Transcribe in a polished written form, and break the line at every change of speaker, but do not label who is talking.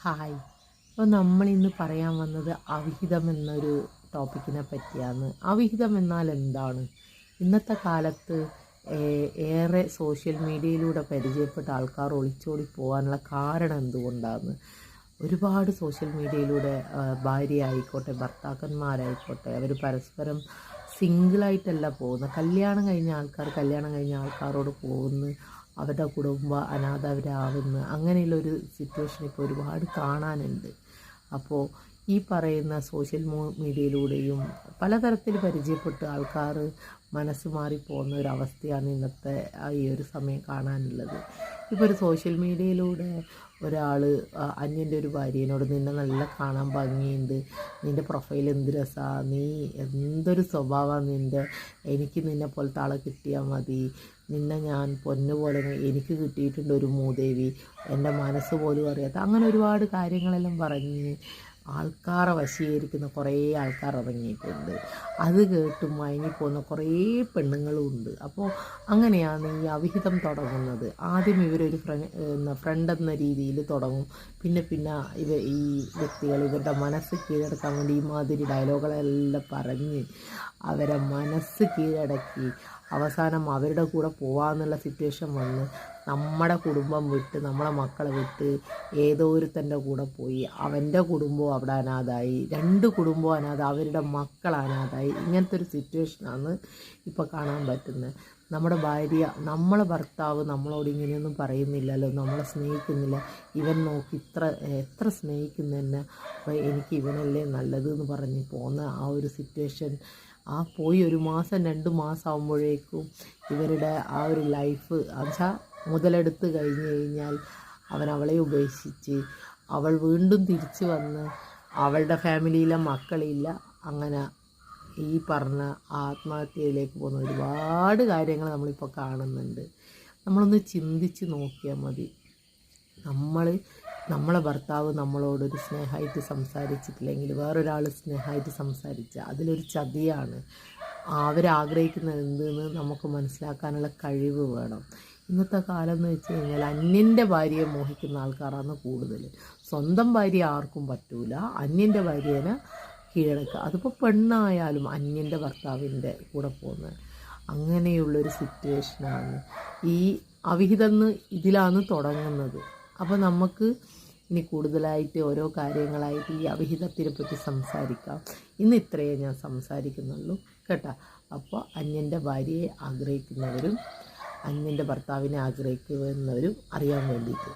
Hi. അപ്പോൾ നമ്മളിന്ന് പറയാൻ വന്നത് അവിഹിതം എന്നൊരു ടോപ്പിക്കിനെ പറ്റിയാണ്. അവിഹിതം എന്നാൽ എന്താണ്? ഇന്നത്തെ കാലത്ത് ഏറെ സോഷ്യൽ മീഡിയയിലൂടെ പരിചയപ്പെട്ട ആൾക്കാർ ഒളിച്ചോടി പോകാനുള്ള കാരണം എന്തുകൊണ്ടാണ്? ഒരുപാട് സോഷ്യൽ മീഡിയയിലൂടെ ഭാര്യ ആയിക്കോട്ടെ ഭർത്താക്കന്മാരായിക്കോട്ടെ അവർ പരസ്പരം സിംഗിളായിട്ടല്ല പോകുന്നത്. കല്യാണം കഴിഞ്ഞ ആൾക്കാരോട് പോകുന്നു, അവരുടെ കുടുംബം അനാഥരാകുന്നു. അങ്ങനെയുള്ളൊരു സിറ്റുവേഷൻ ഇപ്പോൾ ഒരുപാട് കാണാനുണ്ട്. അപ്പോൾ ഈ പറയുന്ന സോഷ്യൽ മീഡിയയിലൂടെയും പലതരത്തിൽ പരിചയപ്പെട്ട് ആൾക്കാർ മനസ്സ് മാറിപ്പോകുന്ന ഒരവസ്ഥയാണ് ഇന്നത്തെ ഈ ഒരു സമയം കാണാനുള്ളത്. ഇപ്പോൾ ഒരു സോഷ്യൽ മീഡിയയിലൂടെ ഒരാൾ അന്യൻ്റെ ഒരു ഭാര്യയോട് നിന്നെ നല്ല കാണാൻ ഭംഗിയുണ്ട്, നിൻ്റെ പ്രൊഫൈൽ എന്ത് രസമാണ്, നീ എന്തൊരു സ്വഭാവമാണ് നിൻ്റെ, എനിക്ക് നിന്നെ പോലത്തെ ആളെ കിട്ടിയാൽ മതി, നിന്നെ ഞാൻ പൊന്നുപോലെ എനിക്ക് കിട്ടിയിട്ടുണ്ട് ഒരു മൂദേവി, എൻ്റെ മനസ്സ് പോലും അറിയാത്ത, അങ്ങനെ ഒരുപാട് കാര്യങ്ങളെല്ലാം പറഞ്ഞ് ആൾക്കാരെ വശീകരിക്കുന്ന കുറേ ആൾക്കാർ ഇറങ്ങിയിട്ടുണ്ട്. അത് കേട്ട് മയങ്ങിപ്പോകുന്ന കുറേ പെണ്ണുങ്ങളും ഉണ്ട്. അപ്പോൾ അങ്ങനെയാണ് ഈ അവിഹിതം തുടങ്ങുന്നത്. ആദ്യം ഇവരൊരു ഫ്രണ്ട് എന്ന രീതിയിൽ തുടങ്ങും. പിന്നെ ഈ വ്യക്തികൾ ഇവരുടെ മനസ്സ് കീഴടക്കാൻ വേണ്ടി ഈ മാതിരി ഡയലോഗുകളെല്ലാം പറഞ്ഞ് അവരെ മനസ്സ് കീഴടക്കി അവസാനം അവരുടെ കൂടെ പോകാമെന്നുള്ള സിറ്റുവേഷൻ വന്ന് നമ്മുടെ കുടുംബം വിട്ട് നമ്മളെ മക്കളെ വിട്ട് ഏതോ ഒരുത്തൻ്റെ കൂടെ പോയി അവൻ്റെ കുടുംബവും അവിടെ അനാഥായി, രണ്ട് കുടുംബവും അനാഥ, അവരുടെ മക്കൾ അനാഥായി. ഇങ്ങനത്തെ ഒരു സിറ്റുവേഷനാണ് ഇപ്പോൾ കാണാൻ പറ്റുന്നത്. നമ്മുടെ ഭാര്യ, നമ്മളെ ഭർത്താവ് നമ്മളോട് ഇങ്ങനെയൊന്നും പറയുന്നില്ലല്ലോ, നമ്മളെ സ്നേഹിക്കുന്നില്ല, ഇവൻ നോക്കി എത്ര സ്നേഹിക്കുന്നതന്നെ, അപ്പോൾ എനിക്ക് ഇവനല്ലേ നല്ലതെന്ന് പറഞ്ഞ് പോകുന്ന ആ ഒരു സിറ്റുവേഷൻ, ആ പോയി 1 മാസം 2 മാസം ആകുമ്പോഴേക്കും ഇവരുടെ ആ ഒരു ലൈഫ് എന്നുവെച്ചാൽ മുതലെടുത്ത് കഴിഞ്ഞാൽ അവളെ ഉപേക്ഷിച്ച് അവൾ വീണ്ടും തിരിച്ചു വന്ന് അവളുടെ ഫാമിലിയിലെ മക്കളില്ല, അങ്ങനെ ഈ പറഞ്ഞ ആത്മഹത്യയിലേക്ക് പോകുന്ന ഒരുപാട് കാര്യങ്ങൾ നമ്മളിപ്പോൾ കാണുന്നുണ്ട്. നമ്മളൊന്ന് ചിന്തിച്ച് നോക്കിയാൽ മതി. നമ്മളെ ഭർത്താവ് നമ്മളോടൊരു സ്നേഹമായിട്ട് സംസാരിച്ചിട്ടില്ലെങ്കിൽ വേറൊരാൾ സ്നേഹമായിട്ട് സംസാരിക്കുക അതിലൊരു ചതിയാണ്. അവരാഗ്രഹിക്കുന്നത് എന്തെന്ന് നമുക്ക് മനസ്സിലാക്കാനുള്ള കഴിവ് വേണം. ഇന്നത്തെ കാലം എന്ന് വെച്ച് കഴിഞ്ഞാൽ അന്യൻ്റെ ഭാര്യയെ മോഹിക്കുന്ന ആൾക്കാരാണ് കൂടുതൽ. സ്വന്തം ഭാര്യ ആർക്കും പറ്റൂല, അന്യൻ്റെ ഭാര്യേനെ കീഴടക്കുക. അതിപ്പോൾ പെണ്ണായാലും അന്യൻ്റെ ഭർത്താവിൻ്റെ കൂടെ പോകുന്നത്. അങ്ങനെയുള്ളൊരു സിറ്റുവേഷനാണ് ഈ അവിഹിതം ഇതിലാണ് തുടങ്ങുന്നത്. അപ്പോൾ നമുക്ക് ഇനി കൂടുതലായിട്ട് ഓരോ കാര്യങ്ങളായിട്ട് ഈ അവിഹിതത്തിനെ പറ്റി സംസാരിക്കാം. ഇന്ന് ഇത്രയേ ഞാൻ സംസാരിക്കുന്നുള്ളൂ കേട്ടോ. അപ്പോൾ അന്യൻ്റെ ഭാര്യയെ ആഗ്രഹിക്കുന്നവരും അന്യൻ്റെ ഭർത്താവിനെ ആഗ്രഹിക്കുന്നവരും അറിയാൻ വേണ്ടിയിട്ട്